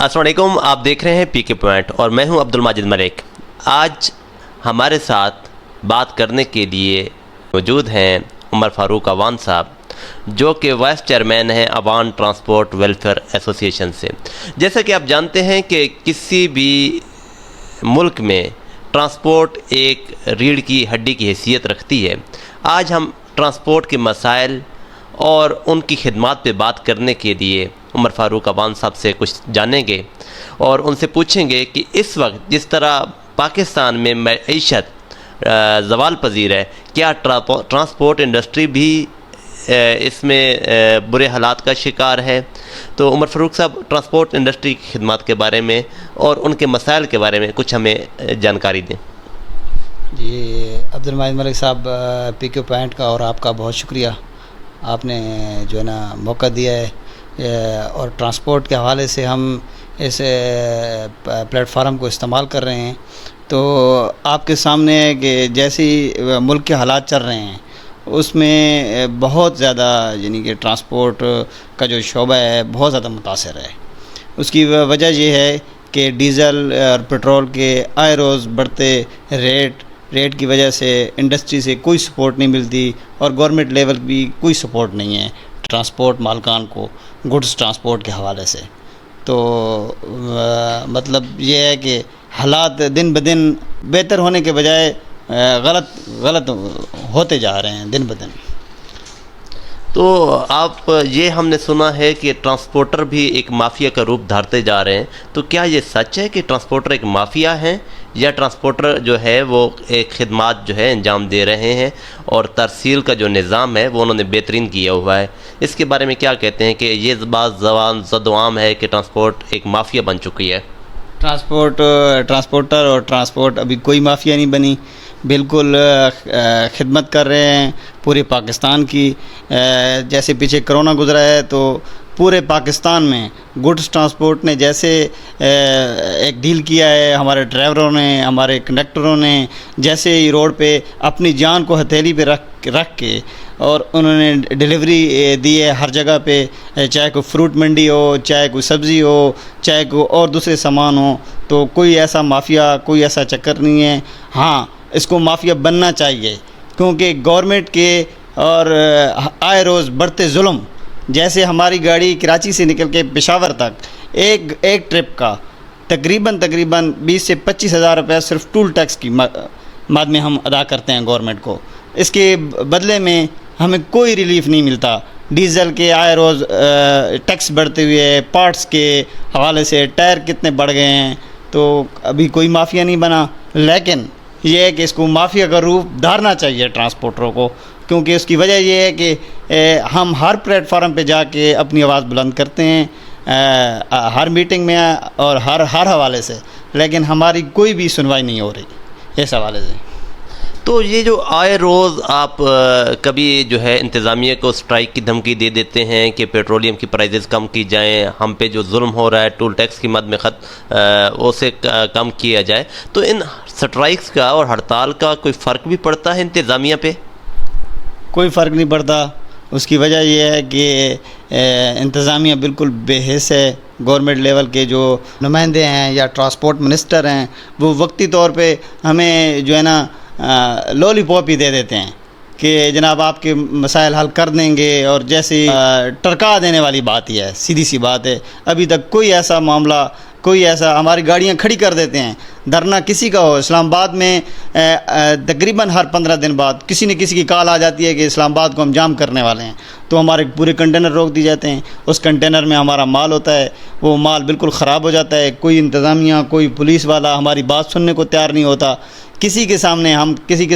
السلام علیکم، آپ دیکھ رہے ہیں پی کے پوائنٹ اور میں ہوں عبد الماجد ملک۔ آج ہمارے ساتھ بات کرنے کے لیے موجود ہیں عمر فاروق عوان صاحب، جو کہ وائس چیئرمین ہیں عوان ٹرانسپورٹ ویلفیئر ایسوسی ایشن سے۔ جیسا کہ آپ جانتے ہیں کہ کسی بھی ملک میں ٹرانسپورٹ ایک ریڑھ کی ہڈی کی حیثیت رکھتی ہے۔ آج ہم ٹرانسپورٹ کے مسائل اور ان کی خدمات پہ بات کرنے کے لیے عمر فاروق عوان صاحب سے کچھ جانیں گے اور ان سے پوچھیں گے کہ اس وقت جس طرح پاکستان میں معیشت زوال پذیر ہے، کیا ٹرانسپورٹ انڈسٹری بھی اس میں برے حالات کا شکار ہے؟ تو عمر فاروق صاحب، ٹرانسپورٹ انڈسٹری کی خدمات کے بارے میں اور ان کے مسائل کے بارے میں کچھ ہمیں جانکاری دیں۔ جی عبد الماجد ملک صاحب، پی کیو پوائنٹ کا اور آپ کا بہت شکریہ، آپ نے جو ہے نا موقع دیا ہے اور ٹرانسپورٹ کے حوالے سے ہم اس پلیٹ فارم کو استعمال کر رہے ہیں۔ تو آپ کے سامنے ہے کہ جیسی ملک کے حالات چل رہے ہیں اس میں بہت زیادہ یعنی کہ ٹرانسپورٹ کا جو شعبہ ہے بہت زیادہ متاثر ہے۔ اس کی وجہ یہ ہے کہ ڈیزل اور پٹرول کے آئے روز بڑھتے ریٹ کی وجہ سے انڈسٹری سے کوئی سپورٹ نہیں ملتی اور گورنمنٹ لیول بھی کوئی سپورٹ نہیں ہے ٹرانسپورٹ مالکان کو گڈس ٹرانسپورٹ کے حوالے سے۔ تو مطلب یہ ہے کہ حالات دن بدن بہتر ہونے کے بجائے غلط ہوتے جا رہے ہیں دن بدن۔ تو آپ یہ ہم نے سنا ہے کہ ٹرانسپورٹر بھی ایک مافیا کا روپ دھارتے جا رہے ہیں، تو کیا یہ سچ ہے کہ ٹرانسپورٹر ایک مافیا ہیں یا ٹرانسپورٹر جو ہے وہ ایک خدمات جو ہے انجام دے رہے ہیں اور ترسیل کا جو نظام ہے وہ انہوں نے بہترین کیا ہوا ہے؟ اس کے بارے میں کیا کہتے ہیں کہ یہ بات زبان زد و عام ہے کہ ٹرانسپورٹ ایک مافیا بن چکی ہے؟ ٹرانسپورٹر اور ٹرانسپورٹ ابھی کوئی مافیا نہیں بنی، بالکل خدمت کر رہے ہیں پورے پاکستان کی۔ جیسے پیچھے کرونا گزرا ہے تو پورے پاکستان میں گڈس ٹرانسپورٹ نے جیسے ایک ڈیل کیا ہے، ہمارے ڈرائیوروں نے، ہمارے کنڈکٹروں نے جیسے ہی روڈ پہ اپنی جان کو ہتھیلی پہ رکھ کے اور انہوں نے ڈیلیوری دی ہے ہر جگہ پہ، چاہے کوئی فروٹ منڈی ہو، چاہے کوئی سبزی ہو، چاہے کوئی اور دوسرے سامان ہو، تو کوئی ایسا مافیا، کوئی ایسا چکر نہیں ہے۔ ہاں، اس کو مافیا بننا چاہیے کیونکہ گورنمنٹ کے اور آئے روز بڑھتے ظلم، جیسے ہماری گاڑی کراچی سے نکل کے پشاور تک ایک ٹرپ کا تقریباً 20 سے 25 ہزار روپیہ صرف ٹول ٹیکس کی ماد میں ہم ادا کرتے ہیں گورنمنٹ کو۔ اس کے بدلے میں ہمیں کوئی ریلیف نہیں ملتا۔ ڈیزل کے آئے روز ٹیکس بڑھتے ہوئے، پارٹس کے حوالے سے ٹائر کتنے بڑھ گئے ہیں، تو ابھی کوئی مافیا نہیں بنا، لیکن یہ ہے کہ اس کو مافیا کا روپ دھارنا چاہیے ٹرانسپورٹروں کو، کیونکہ اس کی وجہ یہ ہے کہ ہم ہر پلیٹ فارم پہ جا کے اپنی آواز بلند کرتے ہیں، ہر میٹنگ میں اور ہر حوالے سے، لیکن ہماری کوئی بھی سنوائی نہیں ہو رہی اس حوالے سے۔ تو یہ جو آئے روز آپ کبھی جو ہے انتظامیہ کو سٹرائک کی دھمکی دے دیتے ہیں کہ پیٹرولیم کی پرائزز کم کی جائیں، ہم پہ جو ظلم ہو رہا ہے ٹول ٹیکس کی مد میں اسے کم کیا جائے، تو ان سٹرائکس کا اور ہڑتال کا کوئی فرق بھی پڑتا ہے انتظامیہ پہ؟ کوئی فرق نہیں پڑتا۔ اس کی وجہ یہ ہے کہ انتظامیہ بالکل بے حس ہے۔ گورنمنٹ لیول کے جو نمائندے ہیں یا ٹرانسپورٹ منسٹر ہیں وہ وقتی طور پہ ہمیں جو ہے نا لولی پاپ ہی دے دیتے ہیں کہ جناب آپ کے مسائل حل کر دیں گے، اور جیسے ٹرکا دینے والی بات ہی ہے، سیدھی سی بات ہے۔ ابھی تک کوئی ایسا معاملہ، کوئی ایسا، ہماری گاڑیاں کھڑی کر دیتے ہیں، دھرنا کسی کا ہو۔ اسلام آباد میں تقریباً ہر 15 دن بعد کسی نہ کسی کی کال آ جاتی ہے کہ اسلام آباد کو ہم جام کرنے والے ہیں، تو ہمارے پورے کنٹینر روک دی جاتے ہیں۔ اس کنٹینر میں ہمارا مال ہوتا ہے، وہ مال بالکل خراب ہو جاتا ہے۔ کوئی انتظامیہ، کوئی پولیس والا ہماری بات سننے کو تیار نہیں ہوتا۔ کسی کے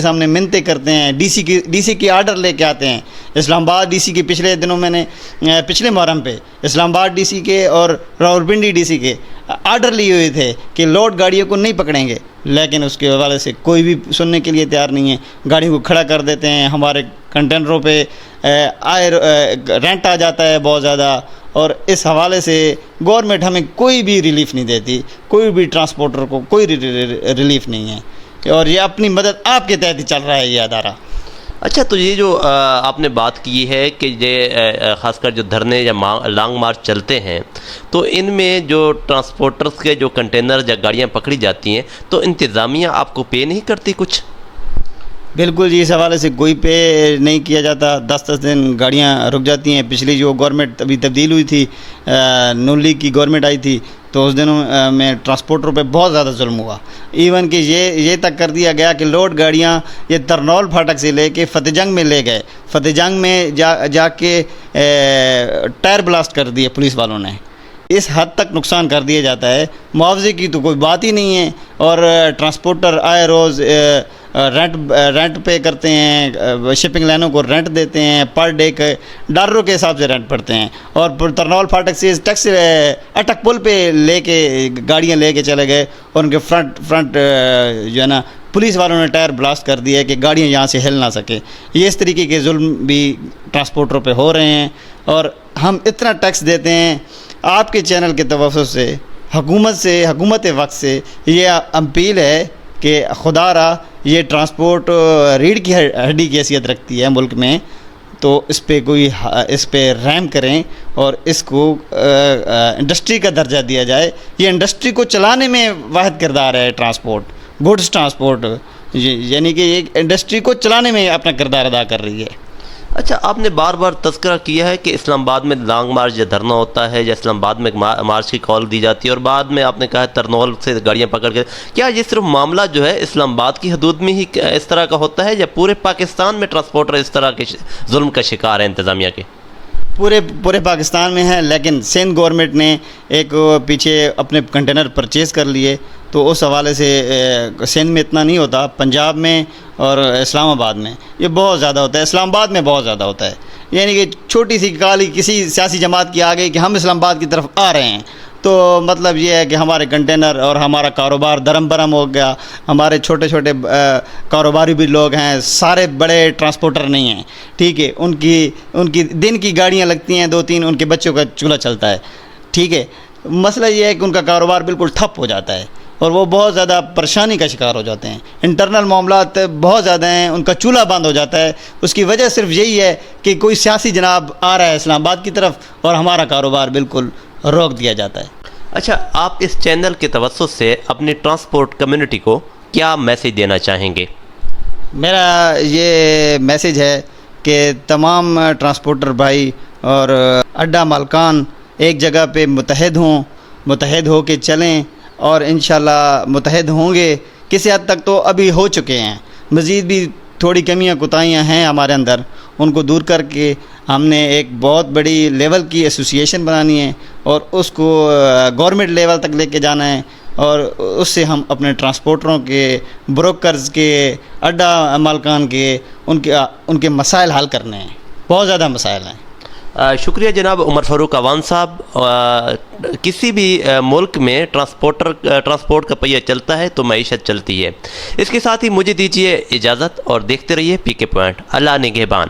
سامنے منتیں کرتے ہیں، ڈی سی کی آرڈر لے کے آتے ہیں۔ اسلام آباد ڈی سی کے پچھلے دنوں میں نے پچھلے محرم پہ اسلام آباد ڈی سی کے اور راولپنڈی ڈی سی کے آرڈر لیے ہوئے تھے کہ لوڈ گاڑیوں کو نہیں پکڑیں گے، لیکن اس کے حوالے سے کوئی بھی سننے کے لیے تیار نہیں ہے۔ گاڑی کو کھڑا کر دیتے ہیں، ہمارے کنٹینروں پہ رینٹ آ جاتا ہے بہت زیادہ، اور اس حوالے سے گورنمنٹ ہمیں کوئی بھی ریلیف نہیں دیتی، کوئی بھی ٹرانسپورٹر کو کوئی ریلیف نہیں ہے، اور یہ اپنی مدد آپ کے تحت ہی چل رہا ہے یہ ادارہ۔ اچھا، تو یہ جو آپ نے بات کی ہے کہ یہ خاص کر جو دھرنے یا لانگ مارچ چلتے ہیں، تو ان میں جو ٹرانسپورٹرز کے جو کنٹینر یا گاڑیاں پکڑی جاتی ہیں تو انتظامیہ آپ کو پے نہیں کرتی کچھ؟ بالکل جی، اس حوالے سے کوئی پے نہیں کیا جاتا. 10 دن گاڑیاں رک جاتی ہیں. پچھلی جو گورنمنٹ ابھی تبدیل ہوئی تھی، نون لیگ کی گورنمنٹ آئی تھی، تو اس دنوں میں ٹرانسپورٹروں پہ بہت زیادہ ظلم ہوا. ایون کہ یہ تک کر دیا گیا کہ لوڈ گاڑیاں یہ ترنول پھاٹک سے لے کے فتح جنگ میں لے گئے. فتح جنگ میں جا کے ٹائر بلاسٹ کر دیے پولیس والوں نے. اس حد تک نقصان کر دیا جاتا ہے. معاوضے کی تو کوئی بات ہی نہیں ہے. اور ٹرانسپورٹر آئے روز رینٹ پے کرتے ہیں، شپنگ لائنوں کو رینٹ دیتے ہیں، پر ڈے کے ڈالروں کے حساب سے رینٹ پڑتے ہیں. اور ترنول پھاٹک سے ٹیکس اٹک پل پہ لے کے گاڑیاں لے کے چلے گئے، اور ان کے فرنٹ جو ہے نا پولیس والوں نے ٹائر بلاسٹ کر دیا کہ گاڑیاں یہاں سے ہل نہ سکے. یہ اس طریقے کے ظلم بھی ٹرانسپورٹروں پہ ہو رہے ہیں. اور ہم اتنا ٹیکس دیتے ہیں. آپ کے چینل کے توسط سے حکومت وقت سے یہ اپیل ہے کہ خدا را یہ ٹرانسپورٹ ریڑھ کی ہڈی کی حیثیت رکھتی ہے ملک میں، تو اس پہ رحم کریں اور اس کو انڈسٹری کا درجہ دیا جائے. یہ انڈسٹری کو چلانے میں واحد کردار ہے ٹرانسپورٹ، گڈس ٹرانسپورٹ، یعنی کہ یہ انڈسٹری کو چلانے میں اپنا کردار ادا کر رہی ہے. اچھا، آپ نے بار بار تذکرہ کیا ہے کہ اسلام آباد میں لانگ مارچ یا دھرنا ہوتا ہے، یا اسلام آباد میں مارچ کی کال دی جاتی ہے، اور بعد میں آپ نے کہا ہے ترنول سے گاڑیاں پکڑ کے. کیا یہ صرف معاملہ جو ہے اسلام آباد کی حدود میں ہی اس طرح کا ہوتا ہے، یا پورے پاکستان میں ٹرانسپورٹر اس طرح کے ظلم کا شکار ہے انتظامیہ کے؟ پورے پاکستان میں ہے، لیکن سندھ گورنمنٹ نے ایک پیچھے اپنے کنٹینر پرچیز کر لیے، تو اس حوالے سے سندھ میں اتنا نہیں ہوتا. پنجاب میں اور اسلام آباد میں یہ بہت زیادہ ہوتا ہے. اسلام آباد میں بہت زیادہ ہوتا ہے. یعنی کہ چھوٹی سی کالی کسی سیاسی جماعت کی آ گئی کہ ہم اسلام آباد کی طرف آ رہے ہیں، تو مطلب یہ ہے کہ ہمارے کنٹینر اور ہمارا کاروبار درم برم ہو گیا. ہمارے چھوٹے کاروباری بھی لوگ ہیں، سارے بڑے ٹرانسپورٹر نہیں ہیں، ٹھیک ہے. ان کی دن کی گاڑیاں لگتی ہیں 2-3، ان کے بچوں کا چولہا چلتا ہے، ٹھیک ہے. مسئلہ یہ ہے کہ ان کا کاروبار بالکل ٹھپ ہو جاتا ہے اور وہ بہت زیادہ پریشانی کا شکار ہو جاتے ہیں. انٹرنل معاملات بہت زیادہ ہیں، ان کا چولہا بند ہو جاتا ہے. اس کی وجہ صرف یہی ہے کہ کوئی سیاسی جناب آ رہا ہے اسلام آباد کی طرف اور ہمارا کاروبار بالکل روک دیا جاتا ہے. اچھا، آپ اس چینل کے توسط سے اپنی ٹرانسپورٹ کمیونٹی کو کیا میسیج دینا چاہیں گے؟ میرا یہ میسیج ہے کہ تمام ٹرانسپورٹر بھائی اور اڈا مالکان ایک جگہ پہ متحد ہو کے چلیں، اور انشاءاللہ متحد ہوں گے. کسی حد تک تو ابھی ہو چکے ہیں، مزید بھی تھوڑی کمیاں کوتاہیاں ہیں ہمارے اندر، ان کو دور کر کے ہم نے ایک بہت بڑی لیول کی ایسوسیشن بنانی ہے اور اس کو گورنمنٹ لیول تک لے کے جانا ہے. اور اس سے ہم اپنے ٹرانسپورٹروں کے، بروکرز کے، اڈا مالکان کے ان کے مسائل حل کرنے ہیں. بہت زیادہ مسائل ہیں. شکریہ جناب عمر فاروق اعوان صاحب. کسی بھی ملک میں ٹرانسپورٹ کا پہیہ چلتا ہے تو معیشت چلتی ہے. اس کے ساتھ ہی مجھے دیجیے اجازت اور دیکھتے رہیے پی کے پوائنٹ. اللہ نگہبان.